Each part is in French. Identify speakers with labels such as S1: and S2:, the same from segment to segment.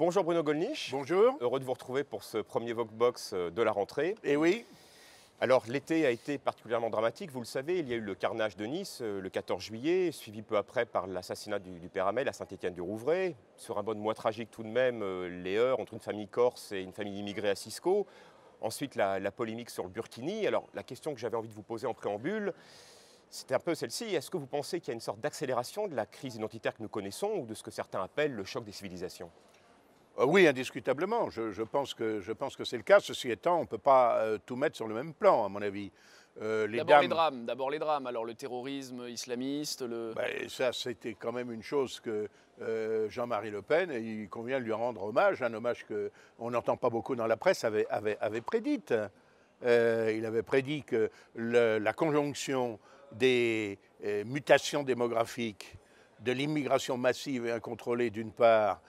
S1: Bonjour Bruno Gollnisch.
S2: Bonjour.
S1: Heureux de vous retrouver pour ce premier Voxbox de la rentrée.
S2: Eh oui.
S1: Alors l'été a été particulièrement dramatique, vous le savez, il y a eu le carnage de Nice le 14 juillet, suivi peu après par l'assassinat du père Hamel à Saint-Étienne-du-Rouvray. Sur un mode moins tragique tout de même, les heurts entre une famille corse et une famille immigrée à Cisco. Ensuite la polémique sur le Burkini. Alors la question que j'avais envie de vous poser en préambule, c'était un peu celle-ci. Est-ce que vous pensez qu'il y a une sorte d'accélération de la crise identitaire que nous connaissons ou de ce que certains appellent le choc des civilisations ?
S2: Oui, indiscutablement. Je pense que c'est le cas. Ceci étant, on ne peut pas tout mettre sur le même plan, à mon avis.
S3: D'abord les drames. Alors le terrorisme islamiste,
S2: ça, c'était quand même une chose que Jean-Marie Le Pen, et il convient de lui rendre hommage, un hommage qu'on n'entend pas beaucoup dans la presse, avait prédite. Il avait prédit que la conjonction des mutations démographiques, de l'immigration massive et incontrôlée d'une part,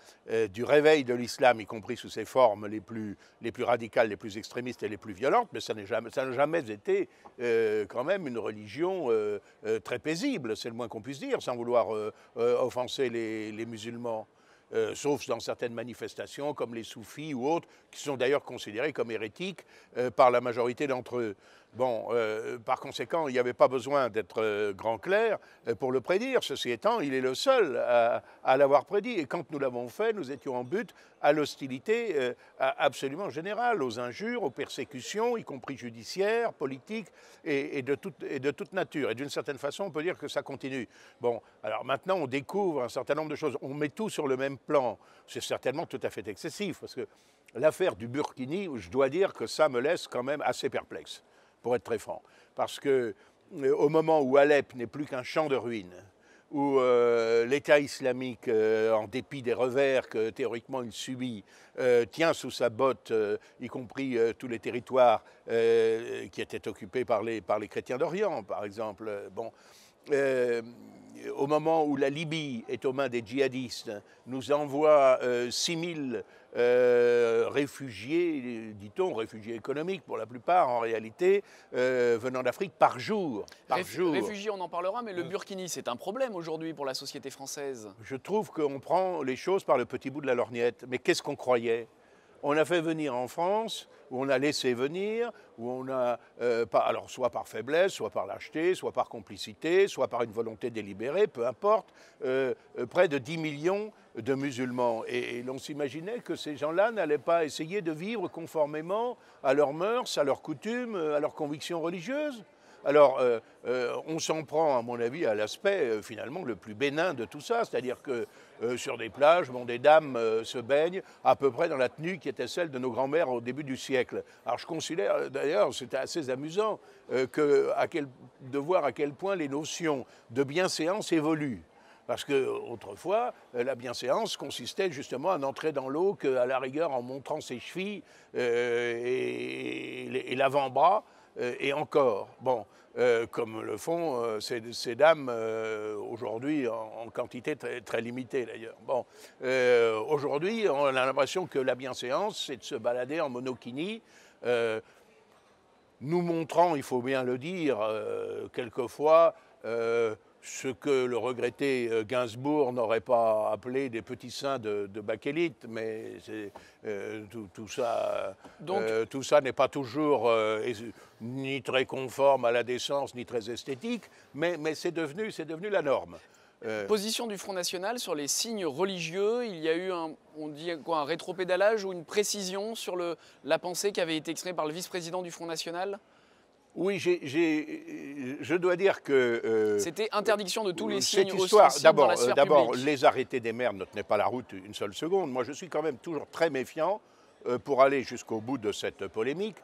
S2: du réveil de l'islam, y compris sous ses formes les plus radicales, les plus extrémistes et les plus violentes, mais ça n'a jamais été quand même une religion très paisible, c'est le moins qu'on puisse dire, sans vouloir offenser les musulmans. Sauf dans certaines manifestations comme les soufis ou autres, qui sont d'ailleurs considérés comme hérétiques par la majorité d'entre eux. Bon, par conséquent, il n'y avait pas besoin d'être grand clerc pour le prédire. Ceci étant, il est le seul à l'avoir prédit. Et quand nous l'avons fait, nous étions en but à l'hostilité absolument générale, aux injures, aux persécutions, y compris judiciaires, politiques et de toute nature. Et d'une certaine façon, on peut dire que ça continue. Bon, alors maintenant, on découvre un certain nombre de choses. On met tout sur le même plan. C'est certainement tout à fait excessif, parce que l'affaire du Burkini, je dois dire que ça me laisse quand même assez perplexe, pour être très franc. Parce que au moment où Alep n'est plus qu'un champ de ruines, où l'État islamique, en dépit des revers que théoriquement il subit, tient sous sa botte, y compris tous les territoires qui étaient occupés par les chrétiens d'Orient, par exemple. Bon, au moment où la Libye est aux mains des djihadistes, nous envoie 6000 réfugiés, dit-on, réfugiés économiques pour la plupart en réalité, venant d'Afrique par jour.
S3: Réfugiés, on en parlera, mais le Burkini, c'est un problème aujourd'hui pour la société française.
S2: Je trouve qu'on prend les choses par le petit bout de la lorgnette. Mais qu'est-ce qu'on croyait ? On a fait venir en France, où on a laissé venir, où on a, alors soit par faiblesse, soit par lâcheté, soit par complicité, soit par une volonté délibérée, peu importe, près de 10 millions de musulmans. Et l'on s'imaginait que ces gens-là n'allaient pas essayer de vivre conformément à leurs mœurs, à leurs coutumes, à leurs convictions religieuses. Alors, on s'en prend, à mon avis, à l'aspect finalement le plus bénin de tout ça, c'est-à-dire que sur des plages, des dames se baignent à peu près dans la tenue qui était celle de nos grands-mères au début du siècle. Alors, je considère, d'ailleurs, c'était assez amusant de voir à quel point les notions de bienséance évoluent. Parce qu'autrefois, la bienséance consistait justement à n'entrer dans l'eau qu'à la rigueur en montrant ses chevilles et l'avant-bras, et encore. Bon, comme le font ces dames aujourd'hui en quantité très, très limitée d'ailleurs. Bon, aujourd'hui, on a l'impression que la bienséance, c'est de se balader en monokini, nous montrant, il faut bien le dire, quelquefois, ce que le regretté Gainsbourg n'aurait pas appelé des petits seins de bakélite, mais tout ça n'est pas toujours ni très conforme à la décence, ni très esthétique, mais c'est devenu la norme.
S3: Position du Front National sur les signes religieux, il y a eu un rétropédalage ou une précision sur la pensée qui avait été exprimée par le vice-président du Front National ?
S2: Oui, je dois dire que...
S3: C'était interdiction de tous les signes ostensibles dans la sphère
S2: D'abord,
S3: publique.
S2: les arrêtés des maires ne tenaient pas la route une seule seconde. Moi, je suis quand même toujours très méfiant, pour aller jusqu'au bout de cette polémique,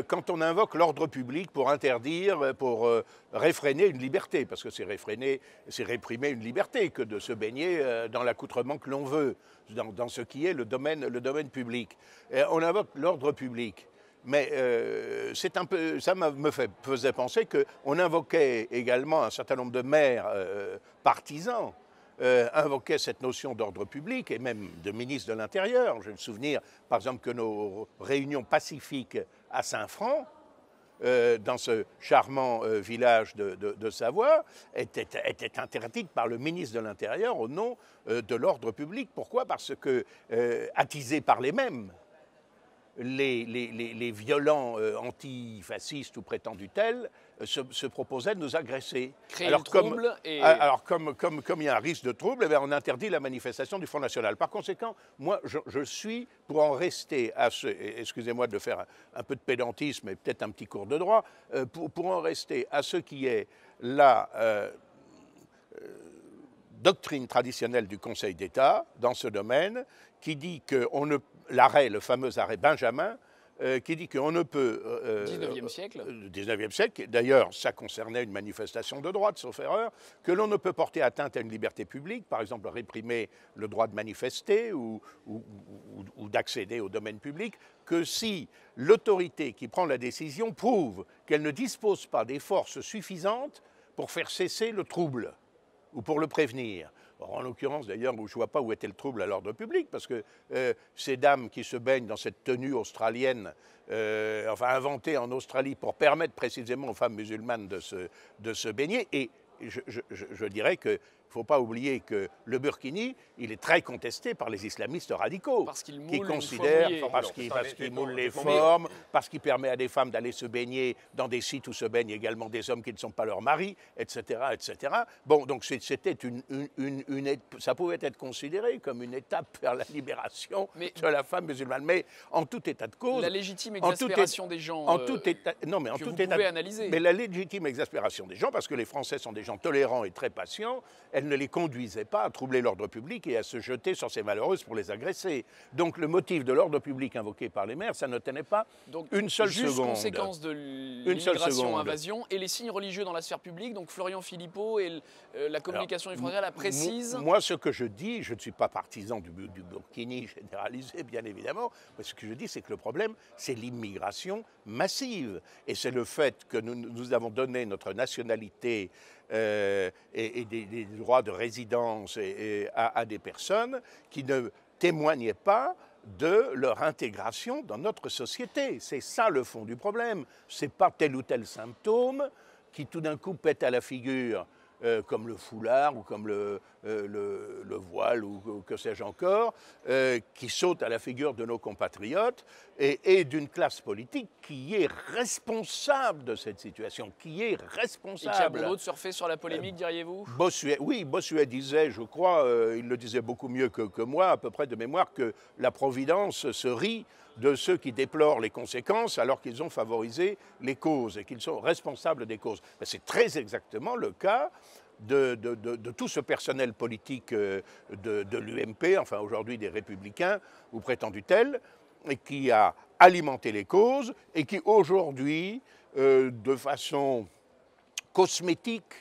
S2: quand on invoque l'ordre public pour interdire, pour réfréner une liberté, parce que c'est réprimer une liberté que de se baigner dans l'accoutrement que l'on veut, dans ce qui est le domaine public. Et on invoque l'ordre public. Mais ça faisait penser qu'on invoquait également un certain nombre de maires partisans, invoquaient cette notion d'ordre public et même de ministre de l'Intérieur. Je me souvenir, par exemple, que nos réunions pacifiques à Saint-Franc dans ce charmant village de Savoie était interdite par le ministre de l'Intérieur au nom de l'ordre public. Pourquoi? Parce que, attisés par les mêmes, les violents antifascistes ou prétendus tels se proposaient de nous agresser.
S3: Créer le trouble
S2: alors, comme il y a un risque de trouble, eh bien, on interdit la manifestation du Front National. Par conséquent, moi, je suis pour en rester à ce... Excusez-moi de faire un peu de pédantisme et peut-être un petit cours de droit, pour en rester à ce qui est la doctrine traditionnelle du Conseil d'État dans ce domaine, qui dit que l'arrêt, le fameux arrêt Benjamin, qui dit qu'on ne peut...
S3: 19e siècle.
S2: 19e siècle, d'ailleurs, ça concernait une manifestation de droite, sauf erreur, que l'on ne peut porter atteinte à une liberté publique, par exemple réprimer le droit de manifester ou d'accéder au domaine public, que si l'autorité qui prend la décision prouve qu'elle ne dispose pas des forces suffisantes pour faire cesser le trouble ou pour le prévenir. En l'occurrence, d'ailleurs, je ne vois pas où était le trouble à l'ordre public, parce que ces dames qui se baignent dans cette tenue australienne, inventée en Australie pour permettre précisément aux femmes musulmanes de se baigner, et je dirais que il ne faut pas oublier que le burkini, il est très contesté par les islamistes radicaux.
S3: Parce qu'il moule
S2: qui considèrent, parce qu'il moule les formes, parce qu'il permet à des femmes d'aller se baigner dans des sites où se baignent également des hommes qui ne sont pas leurs maris, etc. etc. Bon, donc c'était ça pouvait être considéré comme une étape vers la libération de la femme musulmane. Mais en tout état de cause...
S3: La légitime exaspération des gens que vous pouvez analyser.
S2: Mais la légitime exaspération des gens, parce que les Français sont des gens tolérants et très patients, elle ne les conduisait pas à troubler l'ordre public et à se jeter sur ces malheureuses pour les agresser. Donc le motif de l'ordre public invoqué par les maires, ça ne tenait pas une seule seconde.
S3: Juste conséquence de l'immigration-invasion et les signes religieux dans la sphère publique, donc Florian Philippot et la communication du Front National la précise.
S2: Moi, ce que je dis, je ne suis pas partisan du burkini généralisé, bien évidemment, mais ce que je dis, c'est que le problème, c'est l'immigration massive. Et c'est le fait que nous avons donné notre nationalité et des droits de résidence à des personnes qui ne témoignaient pas de leur intégration dans notre société. C'est ça le fond du problème. Ce n'est pas tel ou tel symptôme qui tout d'un coup pète à la figure, comme le foulard ou comme le voile ou que sais-je encore, qui saute à la figure de nos compatriotes et d'une classe politique qui est responsable de cette situation, qui est responsable.
S3: Et qui a bon dos de surfer sur la polémique, diriez-vous?
S2: Bossuet disait, je crois, il le disait beaucoup mieux que moi, à peu près de mémoire, que la Providence se rit de ceux qui déplorent les conséquences alors qu'ils ont favorisé les causes et qu'ils sont responsables des causes. C'est très exactement le cas de tout ce personnel politique de l'UMP, enfin aujourd'hui des Républicains ou prétendus tels, et qui a alimenté les causes et qui aujourd'hui, de façon cosmétique,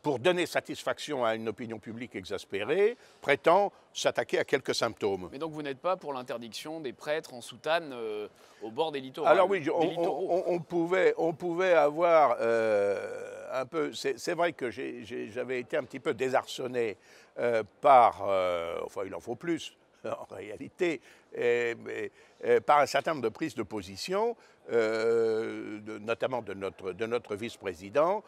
S2: pour donner satisfaction à une opinion publique exaspérée, prétend s'attaquer à quelques symptômes.
S3: Mais donc vous n'êtes pas pour l'interdiction des prêtres en soutane au bord des littoraux?
S2: Alors oui, on pouvait avoir un peu... C'est vrai que j'avais été un petit peu désarçonné par... enfin, il en faut plus, en réalité, par un certain nombre de prises de position, notamment de notre vice-président,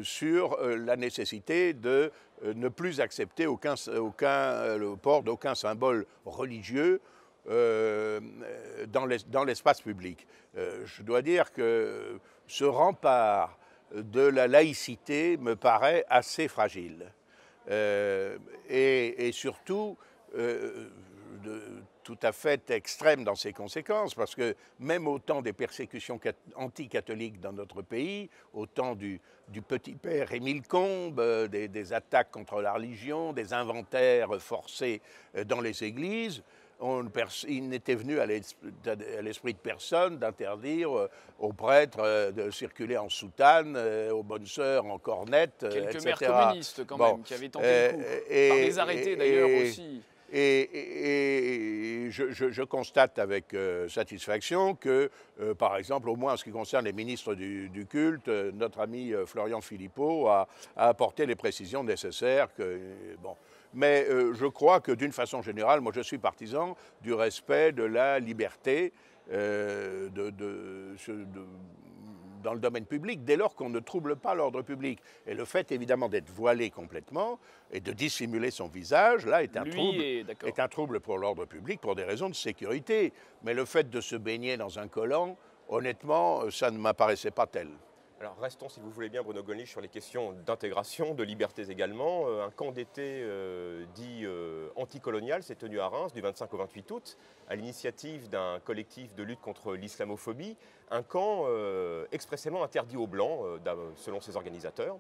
S2: sur la nécessité de ne plus accepter le port d'aucun symbole religieux dans l'espace public. Je dois dire que ce rempart de la laïcité me paraît assez fragile. Et surtout... tout à fait extrême dans ses conséquences, parce que même au temps des persécutions anticatholiques dans notre pays, au temps du petit père Émile Combes, des attaques contre la religion, des inventaires forcés dans les églises, il n'était venu à l'esprit de personne d'interdire aux prêtres de circuler en soutane, aux bonnes sœurs en cornette,
S3: quelques
S2: etc.
S3: maires communistes quand même, qui avaient tenté le coup, par des arrêtés d'ailleurs aussi.
S2: Et je constate avec satisfaction que, par exemple, au moins en ce qui concerne les ministres du culte, notre ami Florian Philippot a apporté les précisions nécessaires. Mais je crois que d'une façon générale, moi je suis partisan du respect de la liberté dans le domaine public dès lors qu'on ne trouble pas l'ordre public. Et le fait évidemment d'être voilé complètement et de dissimuler son visage, là, est un trouble pour l'ordre public pour des raisons de sécurité. Mais le fait de se baigner dans un collant, honnêtement, ça ne m'apparaissait pas tel.
S1: Alors restons, si vous voulez bien, Bruno Gollnisch, sur les questions d'intégration, de libertés également. Un camp d'été dit anticolonial s'est tenu à Reims du 25 au 28 août, à l'initiative d'un collectif de lutte contre l'islamophobie. Un camp expressément interdit aux Blancs, selon ses organisateurs.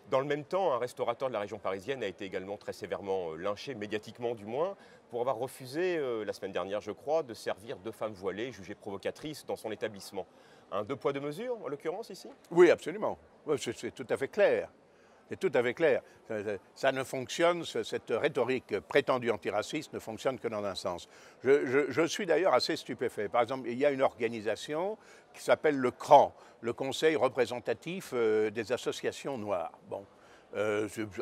S1: Dans le même temps, un restaurateur de la région parisienne a été également très sévèrement lynché, médiatiquement du moins, pour avoir refusé, la semaine dernière je crois, de servir 2 femmes voilées jugées provocatrices dans son établissement. Un 2 poids 2 mesures, en l'occurrence, ici?
S2: Oui, absolument. C'est tout à fait clair. C'est tout à fait clair. Ça ne fonctionne, cette rhétorique prétendue antiraciste ne fonctionne que dans un sens. Je suis d'ailleurs assez stupéfait. Par exemple, il y a une organisation qui s'appelle le CRAN, le Conseil représentatif des associations noires. Bon.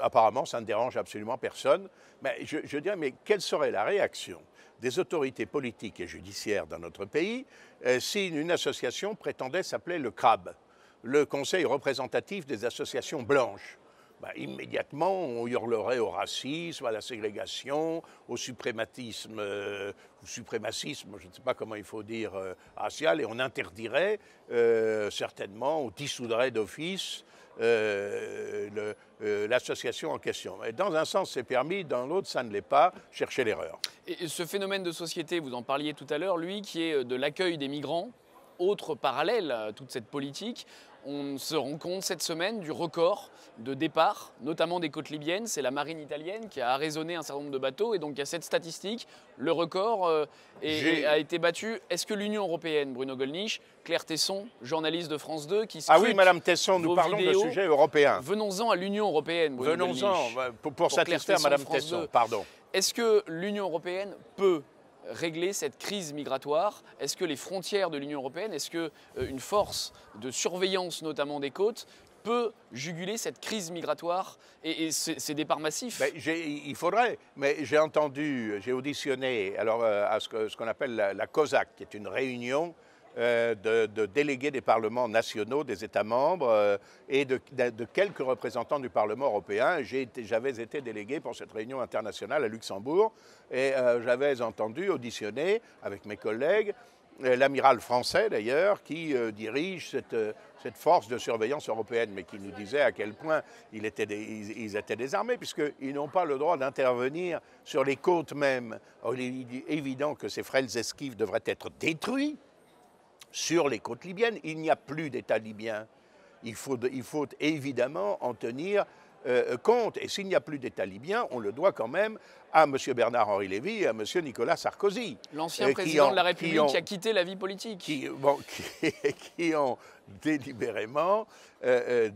S2: Apparemment, ça ne dérange absolument personne. Mais je dirais, mais quelle serait la réaction des autorités politiques et judiciaires dans notre pays si une association prétendait s'appeler le CRAB, le Conseil représentatif des associations blanches? Immédiatement, on hurlerait au racisme, à la ségrégation, au suprématisme, je ne sais pas comment il faut dire, racial, et on interdirait certainement, on dissoudrait d'office l'association en question. Et dans un sens, c'est permis, dans l'autre, ça ne l'est pas. Cherchez l'erreur.
S3: Et ce phénomène de société, vous en parliez tout à l'heure, lui, qui est de l'accueil des migrants, autre parallèle à toute cette politique, on se rend compte cette semaine du record de départ, notamment des côtes libyennes. C'est la marine italienne qui a arraisonné un certain nombre de bateaux. Et donc, il y a cette statistique. Le record a été battu. Est-ce que l'Union européenne, Bruno Gollnisch, Claire Tesson, journaliste de France 2, qui scrute...
S2: Ah oui, Madame Tesson, nous parlons de sujets européens.
S3: Venons-en à l'Union européenne, Bruno Gollnisch.
S2: Venons-en, pour satisfaire Madame Tesson, pardon.
S3: Est-ce que l'Union européenne peut régler cette crise migratoire? Est-ce que les frontières de l'Union européenne, est-ce qu'une force de surveillance notamment des côtes peut juguler cette crise migratoire et ces départs massifs?
S2: Il faudrait, mais j'ai auditionné alors, à ce qu'on appelle la COSAC, qui est une réunion de délégués des parlements nationaux des États membres et de quelques représentants du Parlement européen. J'avais été délégué pour cette réunion internationale à Luxembourg et j'avais auditionné avec mes collègues l'amiral français d'ailleurs qui dirige cette force de surveillance européenne, mais qui nous disait à quel point ils étaient désarmés puisqu'ils n'ont pas le droit d'intervenir sur les côtes même. Or, il est évident que ces frêles esquives devraient être détruits. Sur les côtes libyennes, il n'y a plus d'État libyen. Il faut évidemment en tenir compte. Et s'il n'y a plus d'État libyen, on le doit quand même à M. Bernard-Henri Lévy et à M. Nicolas Sarkozy.
S3: L'ancien président de la République qui a quitté la vie politique.
S2: Qui ont délibérément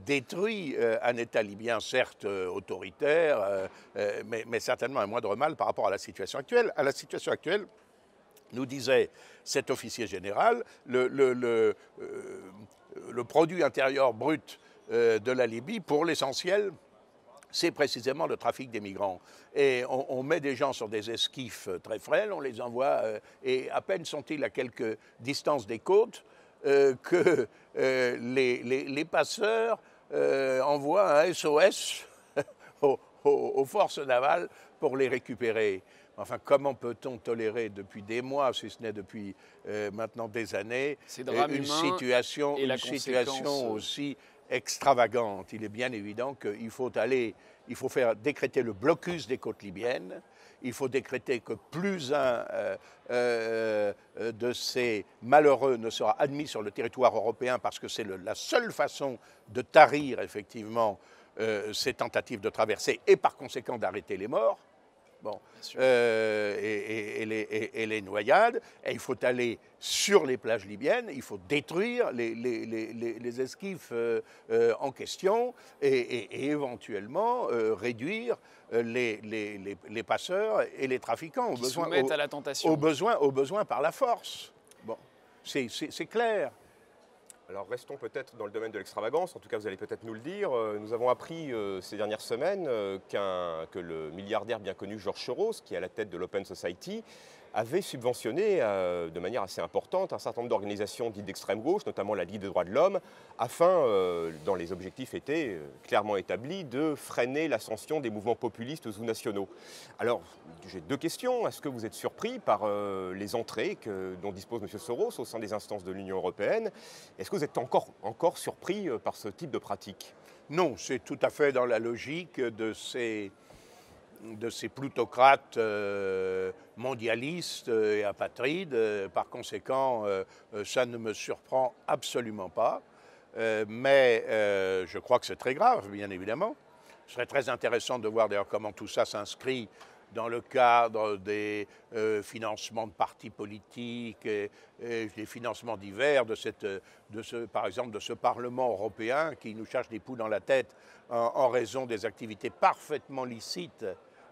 S2: détruit un État libyen, certes autoritaire, mais certainement un moindre mal par rapport à la situation actuelle. À la situation actuelle, nous disait cet officier général, le produit intérieur brut de la Libye, pour l'essentiel, c'est précisément le trafic des migrants. Et on met des gens sur des esquifs très frêles, on les envoie, et à peine sont-ils à quelques distances des côtes, que les passeurs envoient un SOS aux forces navales pour les récupérer. Enfin, comment peut-on tolérer depuis des mois, si ce n'est depuis maintenant des années, une situation aussi extravagante? Il est bien évident qu'il faut décréter le blocus des côtes libyennes. Il faut décréter que plus un de ces malheureux ne sera admis sur le territoire européen parce que c'est la seule façon de tarir effectivement ces tentatives de traversée et par conséquent d'arrêter les morts. Bon, et les noyades, et il faut aller sur les plages libyennes, il faut détruire les esquifs en question et éventuellement réduire les passeurs et les trafiquants
S3: à la tentation.
S2: au besoin par la force. Bon, c'est clair.
S1: Alors restons peut-être dans le domaine de l'extravagance, en tout cas vous allez peut-être nous le dire. Nous avons appris ces dernières semaines que le milliardaire bien connu Georges Soros, qui est à la tête de l'Open Society, avait subventionné de manière assez importante un certain nombre d'organisations dites d'extrême gauche, notamment la Ligue des droits de l'homme, afin, dont les objectifs étaient clairement établis, de freiner l'ascension des mouvements populistes ou nationaux. Alors, j'ai deux questions. Est-ce que vous êtes surpris par les entrées dont dispose M. Soros au sein des instances de l'Union européenne? Est-ce que vous êtes encore surpris par ce type de pratique?
S2: Non, c'est tout à fait dans la logique de ces plutocrates mondialistes et apatrides. Par conséquent, ça ne me surprend absolument pas. Mais je crois que c'est très grave, bien évidemment. Ce serait très intéressant de voir d'ailleurs comment tout ça s'inscrit dans le cadre des financements de partis politiques et des financements divers par exemple de ce Parlement européen qui nous cherche des poux dans la tête en raison des activités parfaitement licites,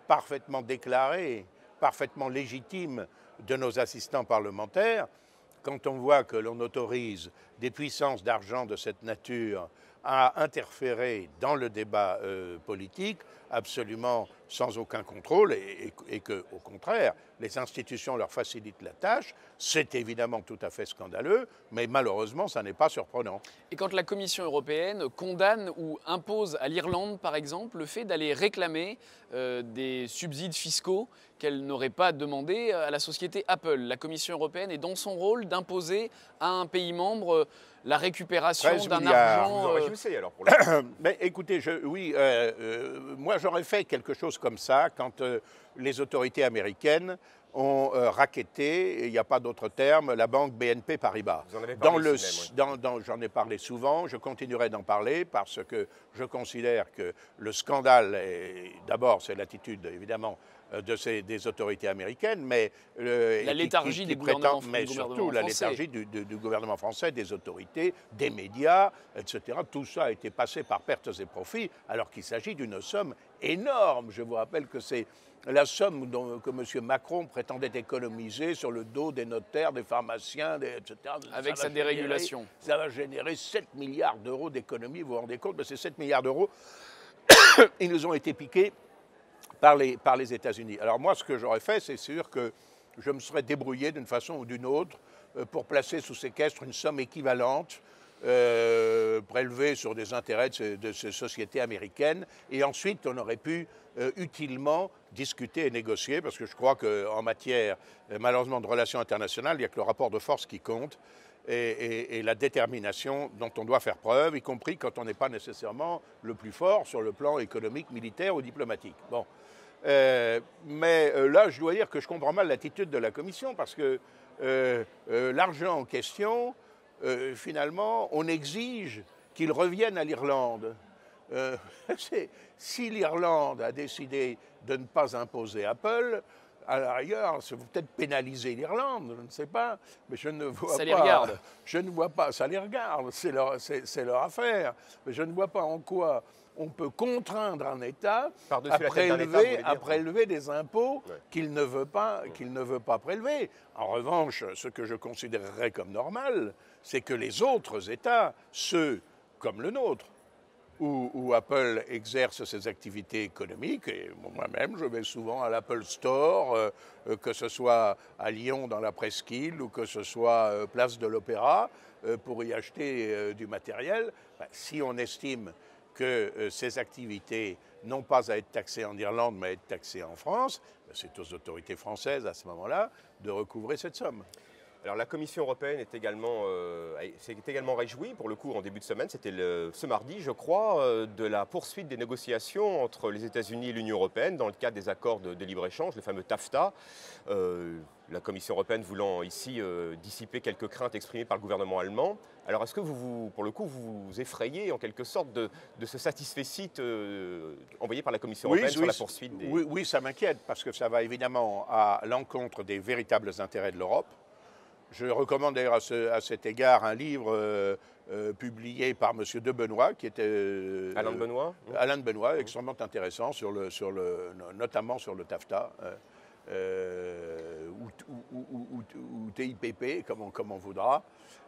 S2: parfaitement déclarées, parfaitement légitimes de nos assistants parlementaires. Quand on voit que l'on autorise des puissances d'argent de cette nature à interférer dans le débat politique, absolument sans aucun contrôle, et que, au contraire, les institutions leur facilitent la tâche, c'est évidemment tout à fait scandaleux, mais malheureusement, ça n'est pas surprenant.
S3: Et quand la Commission européenne condamne ou impose à l'Irlande, par exemple, le fait d'aller réclamer des subsides fiscaux qu'elle n'aurait pas demandé à la société Apple, la Commission européenne est dans son rôle d'imposer à un pays membre la récupération d'un argent...
S1: Vous en réjouissez alors pour le
S2: Mais écoutez, moi j'aurais fait quelque chose comme ça quand les autorités américaines ont racketé, il n'y a pas d'autre terme, la banque BNP Paribas.
S1: Vous en avez parlé ici même, oui.
S2: J'en ai parlé souvent, je continuerai d'en parler parce que je considère que le scandale, d'abord c'est l'attitude évidemment des autorités américaines, mais
S3: la léthargie des gouvernements
S2: mais surtout la
S3: français.
S2: léthargie du gouvernement français, des autorités, des médias, etc. Tout ça a été passé par pertes et profits, alors qu'il s'agit d'une somme énorme. Je vous rappelle que c'est la somme que M. Macron prétendait économiser sur le dos des notaires, des pharmaciens, etc.
S3: Avec sa dérégulation.
S2: Ça va générer 7 milliards d'euros d'économie, vous vous rendez compte? Ces 7 milliards d'euros, ils nous ont été piqués par les États-Unis. Alors moi, ce que j'aurais fait, c'est sûr que je me serais débrouillé d'une façon ou d'une autre pour placer sous séquestre une somme équivalente prélevée sur des intérêts de ces sociétés américaines. Et ensuite, on aurait pu utilement discuter et négocier, parce que je crois qu'en matière, malheureusement, de relations internationales, il n'y a que le rapport de force qui compte et la détermination dont on doit faire preuve, y compris quand on n'est pas nécessairement le plus fort sur le plan économique, militaire ou diplomatique. Bon. Mais là, je dois dire que je comprends mal l'attitude de la Commission, parce que l'argent en question, finalement, on exige qu'il revienne à l'Irlande. Si l'Irlande a décidé de ne pas imposer Apple, à la rigueur, ça va peut-être pénaliser l'Irlande, je ne sais pas, mais je ne vois pas.
S3: Ça les regarde.
S2: Je ne vois pas, ça les regarde, c'est leur affaire. Mais je ne vois pas en quoi on peut contraindre un État à prélever des impôts qu'il ne veut pas prélever. En revanche, ce que je considérerais comme normal, c'est que les autres États, ceux comme le nôtre, où Apple exerce ses activités économiques, et moi-même je vais souvent à l'Apple Store, que ce soit à Lyon dans la Presqu'île ou que ce soit place de l'Opéra, pour y acheter du matériel. Si on estime que ces activités n'ont pas à être taxées en Irlande mais à être taxées en France, c'est aux autorités françaises à ce moment-là de recouvrer cette somme.
S1: Alors la Commission européenne s'est également réjouie, pour le coup en début de semaine, c'était ce mardi je crois, de la poursuite des négociations entre les États-Unis et l'Union européenne dans le cadre des accords de libre-échange, le fameux TAFTA. La Commission européenne voulant ici dissiper quelques craintes exprimées par le gouvernement allemand. Alors est-ce que pour le coup, vous vous effrayez en quelque sorte de ce satisfecit envoyé par la Commission européenne sur la poursuite des...
S2: Oui, ça m'inquiète parce que ça va évidemment à l'encontre des véritables intérêts de l'Europe. Je recommande d'ailleurs à cet égard un livre publié par M. de Benoît, qui était...
S1: Alain de Benoît
S2: Alain de Benoît, extrêmement intéressant, notamment sur le TAFTA, ou TIPP, comme on voudra.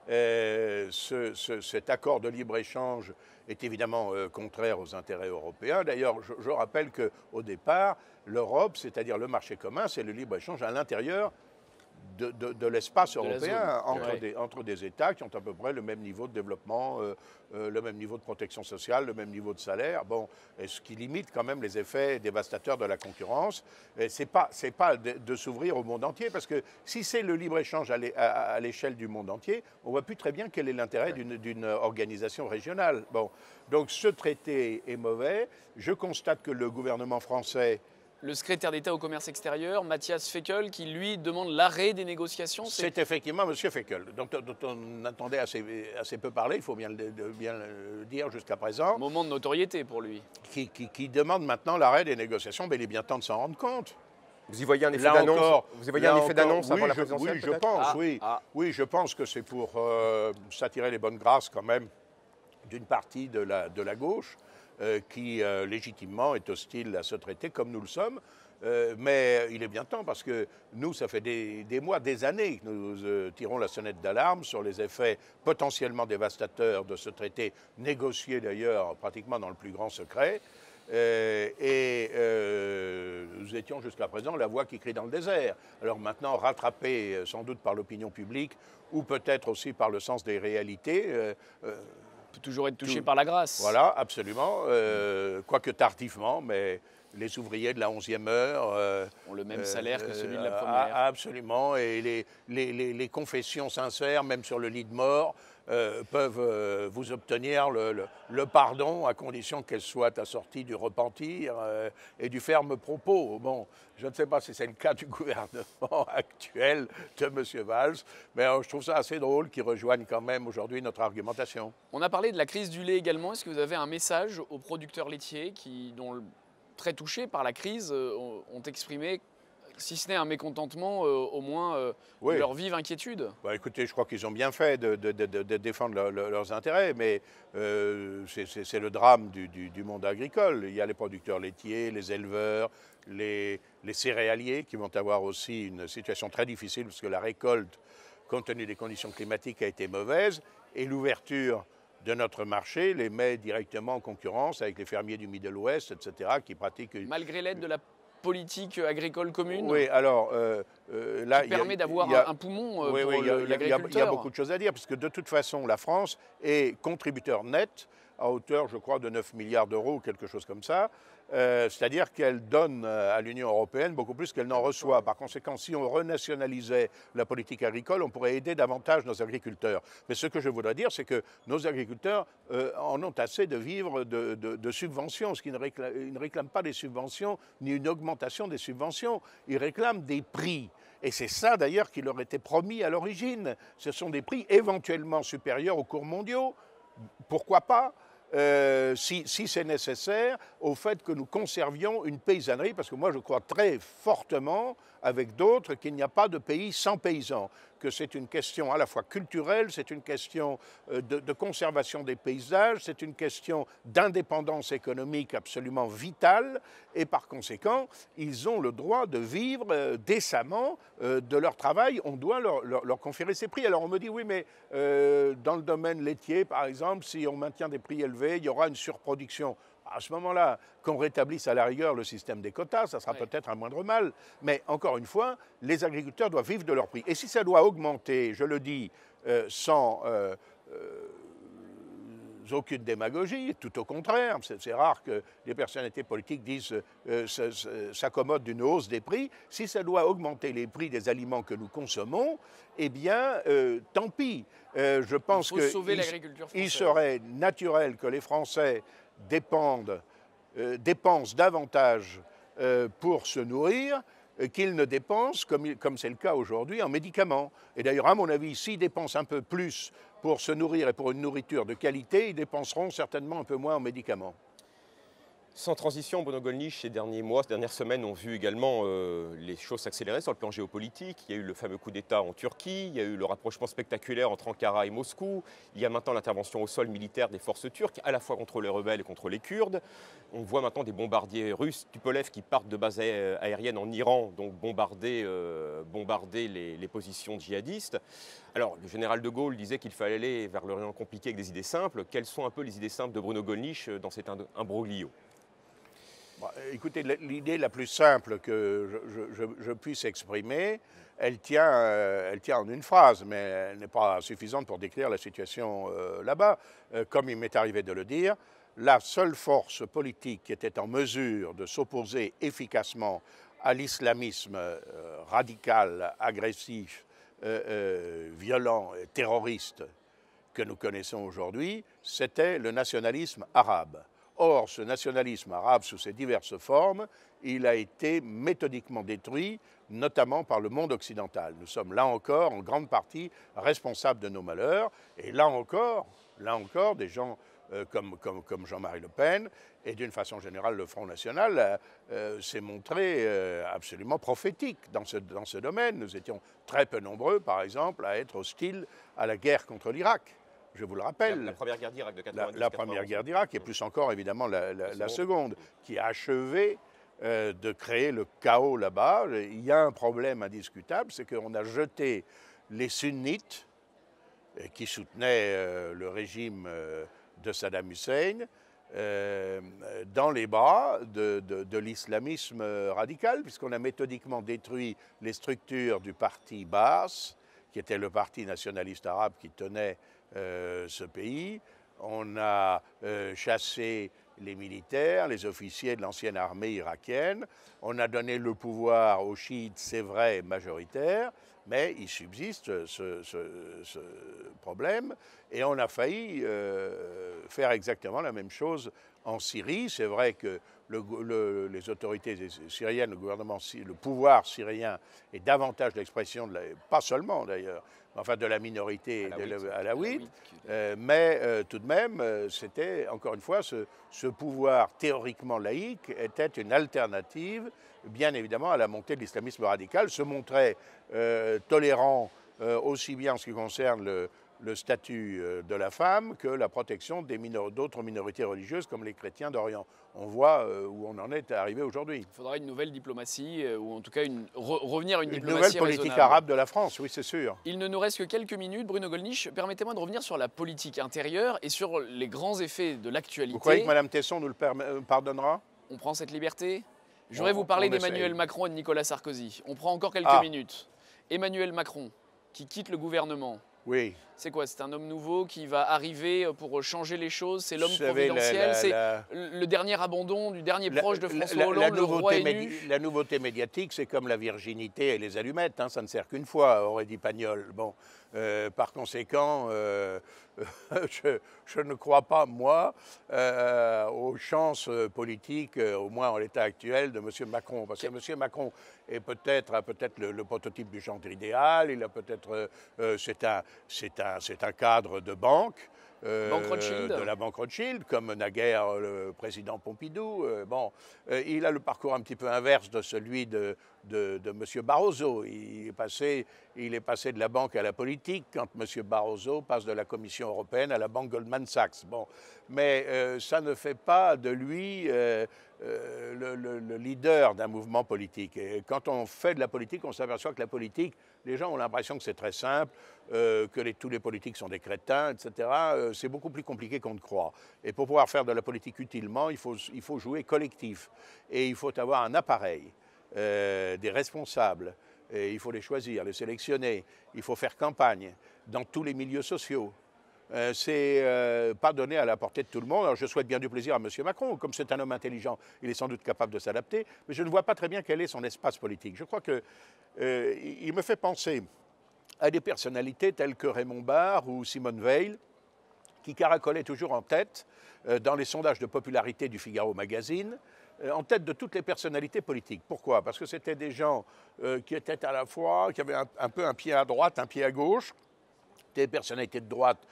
S2: Cet accord de libre-échange est évidemment contraire aux intérêts européens. D'ailleurs, je rappelle qu'au départ, l'Europe, c'est-à-dire le marché commun, c'est le libre-échange à l'intérieur de l'espace
S3: De la
S2: européen,
S3: zone.
S2: entre des États qui ont à peu près le même niveau de développement, le même niveau de protection sociale, le même niveau de salaire, bon, et ce qui limite quand même les effets dévastateurs de la concurrence. Ce n'est pas de s'ouvrir au monde entier, parce que si c'est le libre-échange à l'échelle du monde entier, on ne voit plus très bien quel est l'intérêt d'une organisation régionale. Bon, donc ce traité est mauvais. Je constate que le gouvernement français...
S3: Le secrétaire d'État au commerce extérieur, Matthias Fekl, qui lui demande l'arrêt des négociations.
S2: C'est effectivement M. Fekl, dont on entendait assez peu parler, il faut bien le dire jusqu'à présent.
S3: Moment de notoriété pour lui.
S2: Qui demande maintenant l'arrêt des négociations, mais il est bien temps de s'en rendre compte.
S1: Vous y voyez un effet d'annonce? Vous y voyez un effet d'annonce avant la présidentielle?
S2: Oui, je pense, oui, je pense que c'est pour s'attirer les bonnes grâces quand même d'une partie de la gauche qui légitimement est hostile à ce traité, comme nous le sommes. Mais il est bien temps, parce que nous, ça fait des mois, des années que nous tirons la sonnette d'alarme sur les effets potentiellement dévastateurs de ce traité, négocié d'ailleurs pratiquement dans le plus grand secret. Nous étions jusqu'à présent la voix qui crie dans le désert. Alors maintenant, rattrapé sans doute par l'opinion publique, ou peut-être aussi par le sens des réalités...
S3: peut toujours être touché par la grâce.
S2: Voilà, absolument, quoique tardivement, mais les ouvriers de la 11e heure...
S3: ont le même salaire que celui de la première.
S2: Absolument, et les confessions sincères, même sur le lit de mort, peuvent vous obtenir le pardon, à condition qu'elles soient assorties du repentir et du ferme propos. Bon, je ne sais pas si c'est le cas du gouvernement actuel de M. Valls, mais je trouve ça assez drôle qu'il rejoigne quand même aujourd'hui notre argumentation.
S3: On a parlé de la crise du lait également. Est-ce que vous avez un message aux producteurs laitiers dont très touchés par la crise, ont exprimé, si ce n'est un mécontentement, au moins leur vive inquiétude?
S2: Bah, écoutez, je crois qu'ils ont bien fait de défendre leurs intérêts, mais c'est le drame du monde agricole. Il y a les producteurs laitiers, les éleveurs, les céréaliers qui vont avoir aussi une situation très difficile, parce que la récolte, compte tenu des conditions climatiques, a été mauvaise, et l'ouverture de notre marché les met directement en concurrence avec les fermiers du Middle West, etc., qui pratiquent...
S3: Malgré l'aide de la politique agricole commune?
S2: Oui, alors là...
S3: Qui permet d'avoir un poumon pour l'agriculteur.
S2: Il y a beaucoup de choses à dire, parce que de toute façon, la France est contributeur net à hauteur, je crois, de 9 milliards d'euros, quelque chose comme ça. C'est-à-dire qu'elle donne à l'Union européenne beaucoup plus qu'elle n'en reçoit. Par conséquent, si on renationalisait la politique agricole, on pourrait aider davantage nos agriculteurs. Mais ce que je voudrais dire, c'est que nos agriculteurs en ont assez de vivre de subventions, parce qu'ils ne réclament pas des subventions ni une augmentation des subventions. Ils réclament des prix. Et c'est ça d'ailleurs qui leur était promis à l'origine. Ce sont des prix éventuellement supérieurs aux cours mondiaux. Pourquoi pas, si c'est nécessaire, au fait que nous conservions une paysannerie, parce que moi je crois très fortement, avec d'autres, qu'il n'y a pas de pays sans paysans, que c'est une question à la fois culturelle, c'est une question de conservation des paysages, c'est une question d'indépendance économique absolument vitale, et par conséquent, ils ont le droit de vivre décemment de leur travail. On doit leur conférer ces prix. Alors on me dit, oui, mais dans le domaine laitier, par exemple, si on maintient des prix élevés, il y aura une surproduction. À ce moment-là, qu'on rétablisse à la rigueur le système des quotas, ça sera peut-être un moindre mal. Mais encore une fois, les agriculteurs doivent vivre de leur prix. Et si ça doit augmenter, je le dis, sans aucune démagogie, tout au contraire, c'est rare que les personnalités politiques disent s'accommodent d'une hausse des prix. Si ça doit augmenter les prix des aliments que nous consommons, eh bien, tant pis. Je pense qu'il serait naturel que les Français dépensent davantage pour se nourrir qu'ils ne dépensent, comme c'est le cas aujourd'hui, en médicaments. Et d'ailleurs, à mon avis, s'ils dépensent un peu plus pour se nourrir et pour une nourriture de qualité, ils dépenseront certainement un peu moins en médicaments.
S1: Sans transition, Bruno Gollnisch, ces derniers mois, ces dernières semaines ont vu également les choses s'accélérer sur le plan géopolitique. Il y a eu le fameux coup d'État en Turquie, il y a eu le rapprochement spectaculaire entre Ankara et Moscou, il y a maintenant l'intervention au sol militaire des forces turques, à la fois contre les rebelles et contre les Kurdes. On voit maintenant des bombardiers russes, Tupolev, qui partent de bases aériennes en Iran, donc bombarder les positions djihadistes. Alors, le général de Gaulle disait qu'il fallait aller vers l'Orient compliqué avec des idées simples. Quelles sont un peu les idées simples de Bruno Gollnisch dans cet imbroglio ?
S2: Écoutez, l'idée la plus simple que je puisse exprimer, elle tient en une phrase, mais elle n'est pas suffisante pour décrire la situation là-bas. Comme il m'est arrivé de le dire, la seule force politique qui était en mesure de s'opposer efficacement à l'islamisme radical, agressif, violent et terroriste que nous connaissons aujourd'hui, c'était le nationalisme arabe. Or, ce nationalisme arabe, sous ses diverses formes, il a été méthodiquement détruit, notamment par le monde occidental. Nous sommes là encore, en grande partie, responsables de nos malheurs. Et là encore, des gens comme Jean-Marie Le Pen et d'une façon générale le Front National s'est montré absolument prophétique dans ce domaine. Nous étions très peu nombreux, par exemple, à être hostiles à la guerre contre l'Irak. Je vous le rappelle.
S1: La première guerre d'Irak de 90.
S2: La première guerre d'Irak, et plus encore évidemment la seconde, qui a achevé de créer le chaos là-bas. Il y a un problème indiscutable, c'est qu'on a jeté les sunnites qui soutenaient le régime de Saddam Hussein dans les bras de l'islamisme radical, puisqu'on a méthodiquement détruit les structures du parti Baas, qui était le parti nationaliste arabe qui tenait ce pays. On a chassé les militaires, les officiers de l'ancienne armée irakienne. On a donné le pouvoir aux chiites, c'est vrai, majoritaires, mais il subsiste ce problème. Et on a failli faire exactement la même chose en Syrie. C'est vrai que les autorités syriennes, le pouvoir syrien est davantage l'expression, pas seulement d'ailleurs, enfin de la minorité alawite, mais tout de même, c'était, encore une fois, ce pouvoir théoriquement laïque était une alternative, bien évidemment, à la montée de l'islamisme radical, se montrait tolérant aussi bien en ce qui concerne le statut de la femme que la protection d'autres minorités religieuses comme les chrétiens d'Orient. On voit où on en est arrivé aujourd'hui.
S3: Il faudra une nouvelle diplomatie, ou en tout cas revenir à une diplomatie
S2: nouvelle politique
S3: raisonnable.
S2: arabe de la France, oui, c'est sûr.
S3: Il ne nous reste que quelques minutes. Bruno Gollnisch, permettez-moi de revenir sur la politique intérieure et sur les grands effets de l'actualité.
S2: Vous croyez que Mme Tesson nous le pardonnera?
S3: On prend cette liberté? Je voudrais vous parler d'Emmanuel Macron et de Nicolas Sarkozy. On prend encore quelques minutes. Emmanuel Macron, qui quitte le gouvernement.
S2: Oui.
S3: C'est quoi? C'est un homme nouveau qui va arriver pour changer les choses? C'est l'homme providentiel? C'est le dernier abandon du dernier proche de François Hollande, le roi élu?
S2: La nouveauté médiatique, c'est comme la virginité et les allumettes, hein, ça ne sert qu'une fois, aurait dit Pagnol. Bon, par conséquent, je ne crois pas, moi, aux chances politiques, au moins en l'état actuel, de M. Macron. Parce que M. Macron a peut-être le prototype du genre idéal, il a peut-être, c'est un cadre de banque. De la banque Rothschild, comme naguère le président Pompidou. Il a le parcours un petit peu inverse de celui de M. Barroso. Il est passé de la banque à la politique quand M. Barroso passe de la Commission européenne à la banque Goldman Sachs. Bon. Mais ça ne fait pas de lui le leader d'un mouvement politique. Et quand on fait de la politique, on s'aperçoit que la politique, les gens ont l'impression que c'est très simple, que tous les politiques sont des crétins, etc. C'est beaucoup plus compliqué qu'on ne croit. Et pour pouvoir faire de la politique utilement, il faut jouer collectif. Et il faut avoir un appareil, des responsables. Et il faut les choisir, les sélectionner. Il faut faire campagne dans tous les milieux sociaux. C'est pas donné à la portée de tout le monde. Alors je souhaite bien du plaisir à M. Macron. Comme c'est un homme intelligent, il est sans doute capable de s'adapter. Mais je ne vois pas très bien quel est son espace politique. Je crois qu'il me fait penser à des personnalités telles que Raymond Barre ou Simone Veil, qui caracolaient toujours en tête, dans les sondages de popularité du Figaro Magazine, en tête de toutes les personnalités politiques. Pourquoi? Parce que c'était des gens qui étaient à la fois, qui avaient un peu un pied à droite, un pied à gauche, des personnalités de droite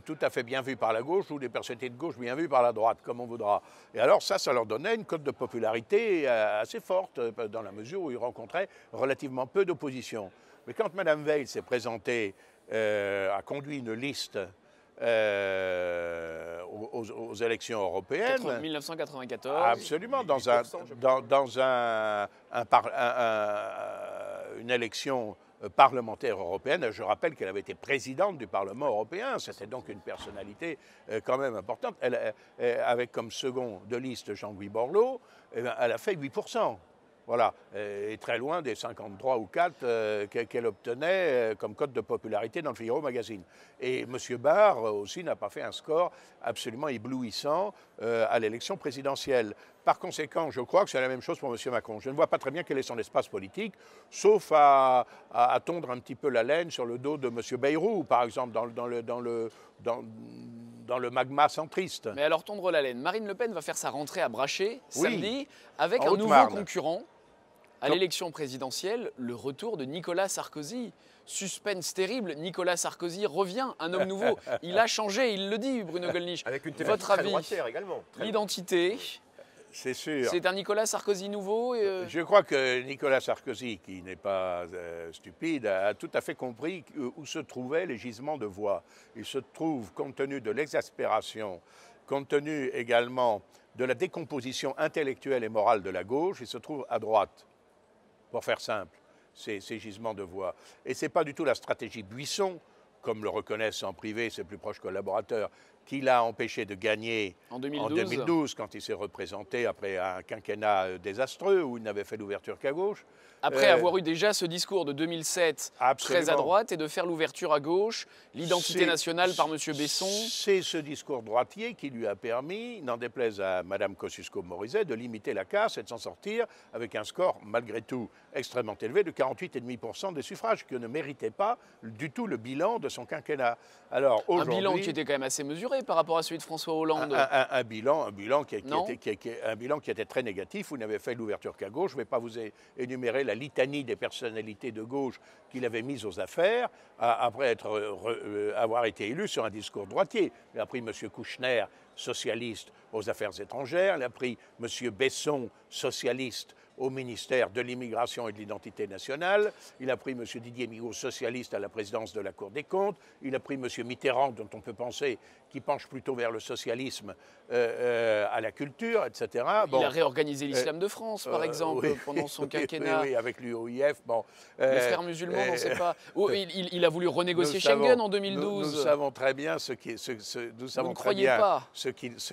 S2: tout à fait bien vues par la gauche ou des personnalités de gauche bien vues par la droite, comme on voudra. Et alors ça leur donnait une cote de popularité assez forte, dans la mesure où ils rencontraient relativement peu d'opposition. Mais quand Mme Veil s'est présentée, a conduit une liste aux élections européennes.
S3: 1994.
S2: Absolument, dans une élection parlementaire européenne. Je rappelle qu'elle avait été présidente du Parlement européen. C'était donc une personnalité quand même importante. Avec comme second de liste Jean-Louis Borloo, elle a fait 8%. Voilà, et très loin des 53 ou 4 qu'elle obtenait comme cote de popularité dans le Figaro Magazine. Et M. Barre aussi n'a pas fait un score absolument éblouissant à l'élection présidentielle. Par conséquent, je crois que c'est la même chose pour M. Macron. Je ne vois pas très bien quel est son espace politique, sauf à tondre un petit peu la laine sur le dos de M. Bayrou, par exemple, dans le magma centriste.
S3: Mais alors, tondre la laine, Marine Le Pen va faire sa rentrée à Brachet samedi avec un nouveau
S2: Haute-Marne.
S3: concurrent à l'élection présidentielle, le retour de Nicolas Sarkozy. Suspense terrible, Nicolas Sarkozy revient, un homme nouveau. Il a changé, il le dit, Bruno Gollnisch.
S1: Avec une
S3: Votre
S1: thématique très
S3: avis,
S1: droitière également.
S3: l'identité,
S2: C'est sûr.
S3: c'est un Nicolas Sarkozy nouveau
S2: Je crois que Nicolas Sarkozy, qui n'est pas stupide, a tout à fait compris où se trouvaient les gisements de voix. Il se trouve, compte tenu de l'exaspération, compte tenu également de la décomposition intellectuelle et morale de la gauche, il se trouve à droite, pour faire simple, ces gisements de voix. Et ce n'est pas du tout la stratégie Buisson, comme le reconnaissent en privé ses plus proches collaborateurs, qui l'a empêché de gagner
S3: en
S2: en
S3: 2012.
S2: 2012, quand il s'est représenté après un quinquennat désastreux où il n'avait fait l'ouverture qu'à gauche.
S3: Après avoir eu déjà ce discours de 2007 très à
S2: Absolument.
S3: droite et de faire l'ouverture à gauche, l'identité nationale par M. Besson.
S2: C'est ce discours droitier qui lui a permis, n'en déplaise à Mme Kosciusko-Morizet, de limiter la casse et de s'en sortir avec un score malgré tout extrêmement élevé de 48,5% des suffrages, que ne méritait pas du tout le bilan de son quinquennat. Alors,
S3: Un bilan qui était quand même assez mesuré par rapport à celui de François Hollande.
S2: Un bilan qui était très négatif. Vous n'avez fait l'ouverture qu'à gauche. Je ne vais pas vous énumérer la litanie des personnalités de gauche qu'il avait mises aux affaires après avoir été élu sur un discours droitier. Il a pris M. Kouchner, socialiste, aux affaires étrangères. Il a pris M. Besson, socialiste, au ministère de l'Immigration et de l'Identité nationale. Il a pris M. Didier Migaud, socialiste, à la présidence de la Cour des comptes. Il a pris M. Mitterrand, dont on peut penser qu'il penche plutôt vers le socialisme, à la culture, etc.
S3: Il a réorganisé l'islam de France, par exemple, pendant son quinquennat.
S2: Oui, avec l'UOIF. Bon,
S3: les frères musulmans, on ne sait pas. Oh, il a voulu renégocier Schengen en 2012.
S2: Nous savons très bien ce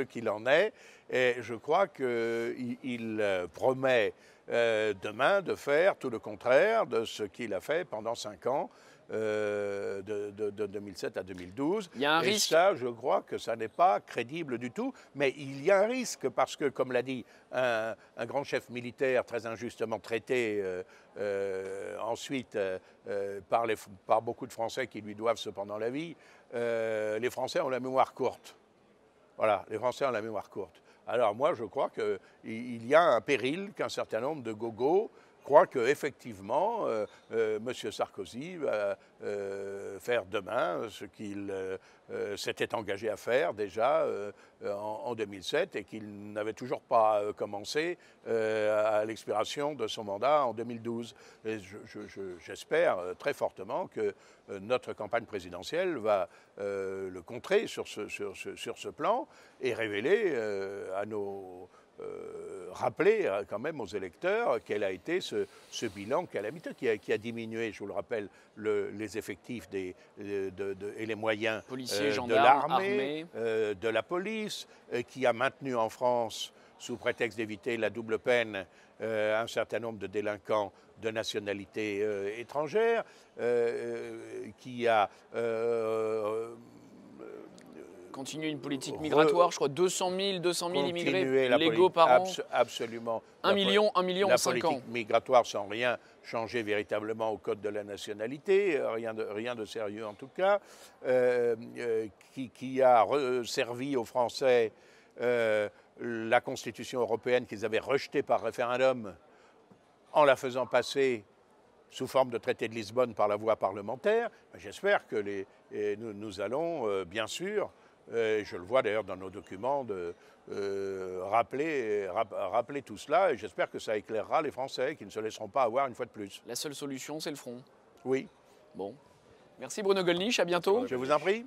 S2: qu'il en est. Et je crois qu'il promet demain de faire tout le contraire de ce qu'il a fait pendant 5 ans, de 2007 à 2012.
S3: Il y a un risque.
S2: Ça, je crois que ça n'est pas crédible du tout. Mais il y a un risque parce que, comme l'a dit un grand chef militaire très injustement traité ensuite par beaucoup de Français qui lui doivent cependant la vie, les Français ont la mémoire courte. Voilà, les Français ont la mémoire courte. Alors moi, je crois qu'il y a un péril qu'un certain nombre de gogos croient qu'effectivement, M. Sarkozy va faire demain ce qu'il s'était engagé à faire déjà en 2007 et qu'il n'avait toujours pas commencé à l'expiration de son mandat en 2012. Et j'espère très fortement que notre campagne présidentielle va le contrer sur ce plan et révéler rappeler quand même aux électeurs quel a été ce bilan calamiteux qui a diminué, je vous le rappelle, les effectifs et les moyens
S3: policiers,
S2: de
S3: gendarmes,
S2: l'armée, de la police, qui a maintenu en France, sous prétexte d'éviter la double peine, un certain nombre de délinquants de nationalité étrangère, qui a
S3: continuer une politique migratoire, je crois 200 000 immigrés légaux par an.
S2: Absolument.
S3: 1 million en 5 ans.
S2: La politique migratoire sans rien changer véritablement au code de la nationalité, rien de sérieux en tout cas, qui a servi aux Français la Constitution européenne qu'ils avaient rejetée par référendum en la faisant passer sous forme de traité de Lisbonne par la voie parlementaire. J'espère que nous allons, bien sûr, je le vois d'ailleurs dans nos documents, rappeler tout cela, et j'espère que ça éclairera les Français qui ne se laisseront pas avoir une fois de plus.
S3: La seule solution, c'est le front.
S2: Oui.
S3: Bon. Merci Bruno Gollnisch, à bientôt.
S2: Je vous en prie.